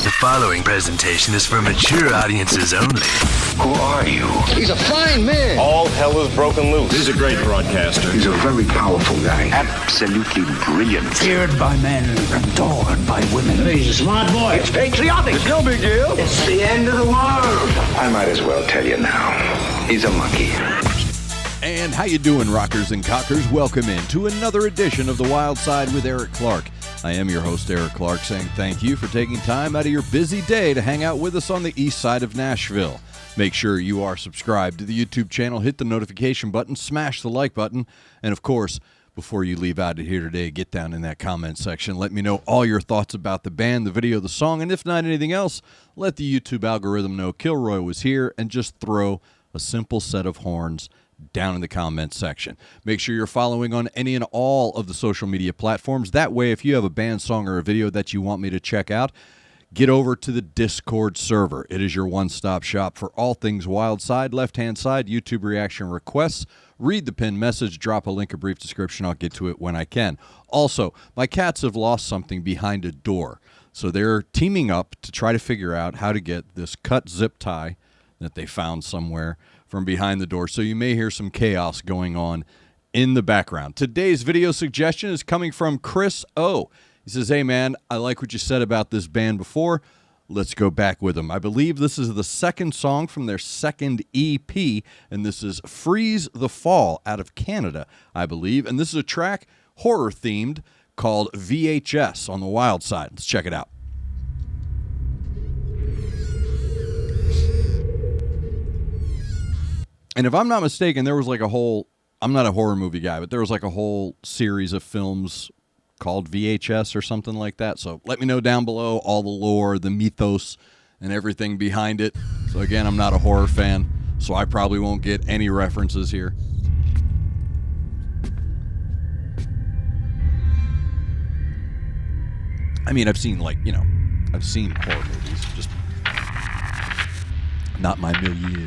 The following presentation is for mature audiences only. Who are you? He's a fine man. All hell is broken loose. He's a great broadcaster. He's a very powerful guy. Absolutely brilliant. Feared by men, adored by women. He's a smart boy. It's patriotic. It's no big deal. It's the end of the world. I might as well tell you now. He's a monkey. And how you doing, rockers and cockers? Welcome in to another edition of The Wyldeside with Eric Clark. I am your host, Eric Clark, saying thank you for taking time out of your busy day to hang out with us on the east side of Nashville. Make sure you are subscribed to the YouTube channel, hit the notification button, smash the like button, and of course, before you leave out of here today, get down in that comment section. Let me know all your thoughts about the band, the video, the song, and if not anything else, let the YouTube algorithm know Kilroy was here, and just throw a simple set of horns down in the comments section. Make sure you're following on any and all of the social media platforms. That way, if you have a band, song, or a video that you want me to check out, get over to the Discord server. It is your one-stop shop for all things Wyldeside. Left-hand side, YouTube reaction requests. Read the pinned message, drop a link, a brief description. I'll get to it when I can. Also, my cats have lost something behind a door, so they're teaming up to try to figure out how to get this cut zip tie that they found somewhere from behind the door, so you may hear some chaos going on in the background. Today's video suggestion is coming from Chris O. He says, hey man, I like what you said about this band before. Let's go back with them. I believe this is the second song from their second EP, and this is FreezeTheFall out of Canada, I believe. And this is a track, horror-themed, called VHS on the Wyldeside. Let's check it out. And if I'm not mistaken, there was like a whole, I'm not a horror movie guy, but there was like a whole series of films called VHS or something like that. So let me know down below all the lore, the mythos, and everything behind it. So again, I'm not a horror fan, so I probably won't get any references here. I mean, I've seen I've seen horror movies, just not my milieu.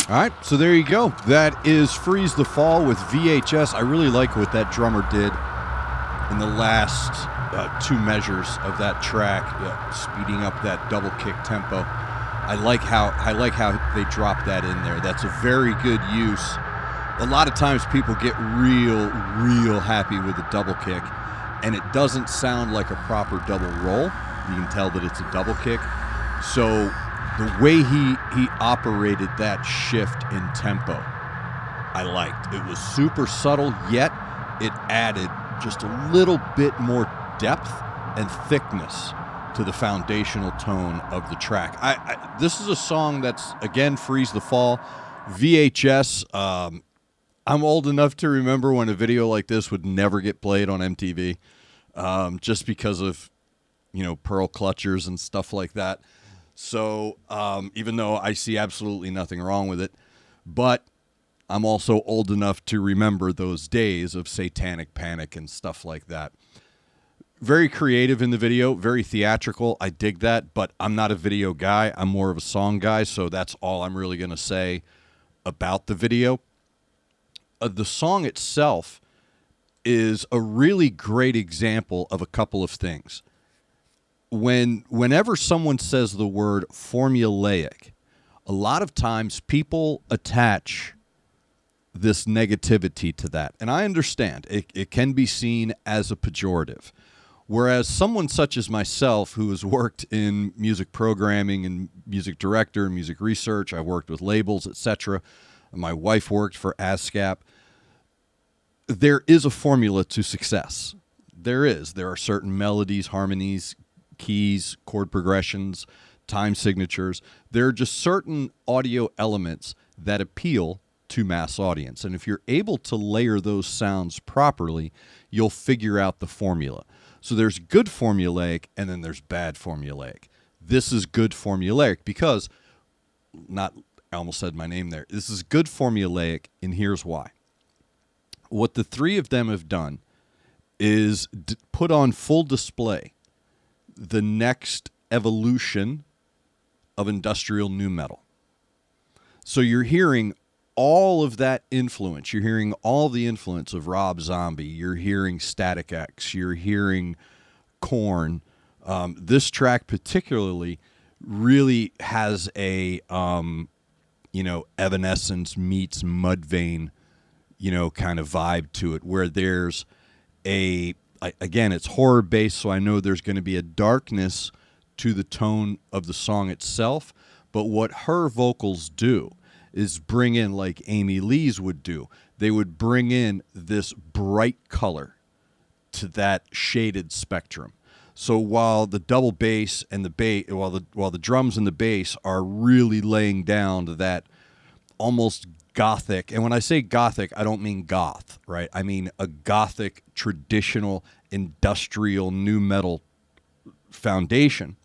All right, so there you go. That is Freeze the Fall with VHS. I really like what that drummer did in the last two measures of that track, speeding up that double kick tempo. I like how they drop that in there. That's a very good use. A lot of times people get real happy with the double kick, and it doesn't sound like a proper double roll. You can tell that it's a double kick. So the way he operated that shift in tempo, I liked. It was super subtle, yet it added just a little bit more depth and thickness to the foundational tone of the track. This is a song that's, again, Freeze the Fall, VHS. I'm old enough to remember when a video like this would never get played on MTV, just because of, pearl clutchers and stuff like that. So even though I see absolutely nothing wrong with it, but I'm also old enough to remember those days of Satanic Panic and stuff like that. Very creative in the video, very theatrical. I dig that, but I'm not a video guy. I'm more of a song guy, so that's all I'm really going to say about the video. The song itself is a really great example of a couple of things. Whenever someone says the word formulaic, a lot of times people attach this negativity to that. And I understand it can be seen as a pejorative. Whereas someone such as myself, who has worked in music programming and music director and music research, I worked with labels, etc. My wife worked for ASCAP. There is a formula to success. There is. There are certain melodies, harmonies, keys, chord progressions, time signatures. There are just certain audio elements that appeal to mass audience. And if you're able to layer those sounds properly, you'll figure out the formula. So there's good formulaic and then there's bad formulaic. This is good formulaic because, I almost said my name there. This is good formulaic, and here's why. What the three of them have done is put on full display the next evolution of industrial nu metal. So you're hearing all of that influence. You're hearing all the influence of Rob Zombie. You're hearing Static X. You're hearing Korn. This track particularly really has a, Evanescence meets Mudvayne, kind of vibe to it, where there's again, it's horror-based, so I know there's going to be a darkness to the tone of the song itself, but what her vocals do is bring in, like Amy Lee's would do, they would bring in this bright color to that shaded spectrum. So while the double bass and the bass, while the drums and the bass are really laying down to that almost gothic, and when I say gothic, I don't mean goth, right? I mean a gothic, traditional, industrial nu metal foundation.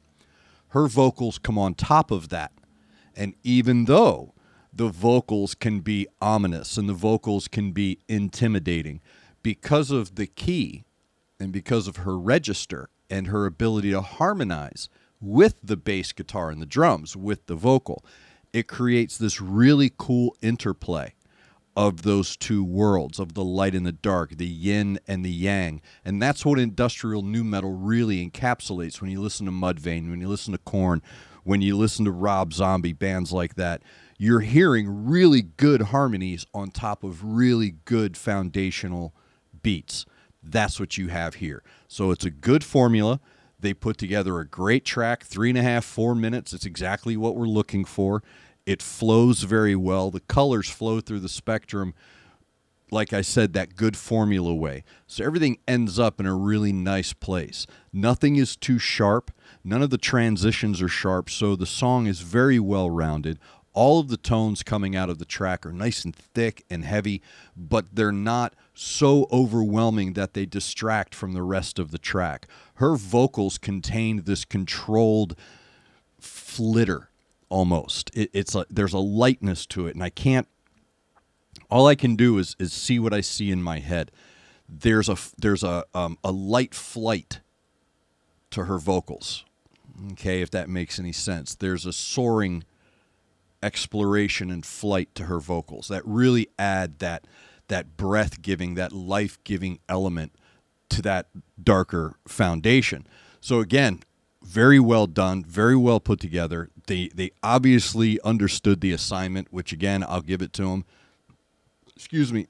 Her vocals come on top of that. And even though the vocals can be ominous and the vocals can be intimidating, because of the key and because of her register and her ability to harmonize with the bass guitar and the drums, with the vocal, it creates this really cool interplay of those two worlds, of the light and the dark, the yin and the yang. And that's what industrial nu metal really encapsulates when you listen to Mudvayne, when you listen to Korn, when you listen to Rob Zombie, bands like that. You're hearing really good harmonies on top of really good foundational beats. That's what you have here. So it's a good formula. They put together a great track, 3.5, 4 minutes. It's exactly what we're looking for. It flows very well. The colors flow through the spectrum, like I said, that good formula way. So everything ends up in a really nice place. Nothing is too sharp. None of the transitions are sharp, so the song is very well rounded. All of the tones coming out of the track are nice and thick and heavy, but they're not so overwhelming that they distract from the rest of the track. Her vocals contain this controlled flitter almost. There's a lightness to it, and all I can do is see what I see in my head. There's a light flight to her vocals. Okay, if that makes any sense. There's a soaring exploration and flight to her vocals that really add that breath-giving, that life-giving element to that darker foundation. So again, very well done, very well put together. They obviously understood the assignment, which again, I'll give it to them. Excuse me.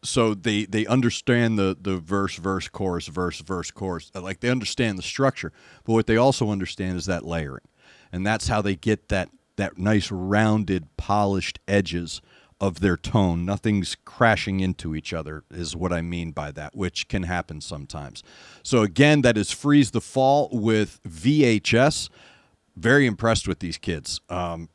So they understand the verse, chorus, verse, chorus. Like, they understand the structure. But what they also understand is that layering. And that's how they get that nice rounded, polished edges of their tone. Nothing's crashing into each other is what I mean by that, which can happen sometimes. So again, that is FreezeTheFall with VHS. Very impressed with these kids.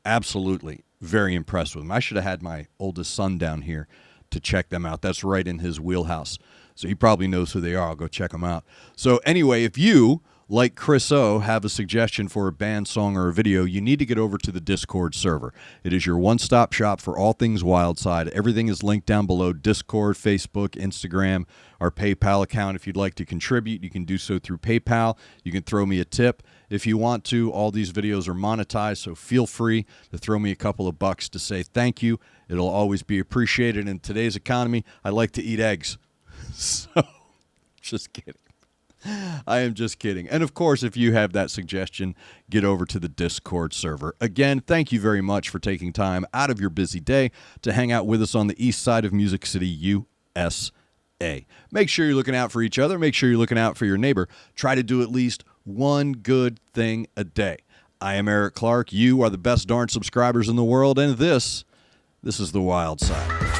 Absolutely very impressed with them. I should have had my oldest son down here to check them out. That's right in his wheelhouse. So he probably knows who they are. I'll go check them out. So anyway, if you, like Chris O, have a suggestion for a band, song, or a video, you need to get over to the Discord server. It is your one-stop shop for all things Wyldeside. Everything is linked down below: Discord, Facebook, Instagram, our PayPal account. If you'd like to contribute, you can do so through PayPal. You can throw me a tip if you want to. All these videos are monetized, so feel free to throw me a couple of bucks to say thank you. It'll always be appreciated. In today's economy, I like to eat eggs. So, just kidding. I am just kidding. And of course, if you have that suggestion, get over to the Discord server. Again, thank you very much for taking time out of your busy day to hang out with us on the east side of Music City, USA. Make sure you're looking out for each other. Make sure you're looking out for your neighbor. Try to do at least one good thing a day. I am Eric Clark. You are the best darn subscribers in the world, and this is the Wyldeside.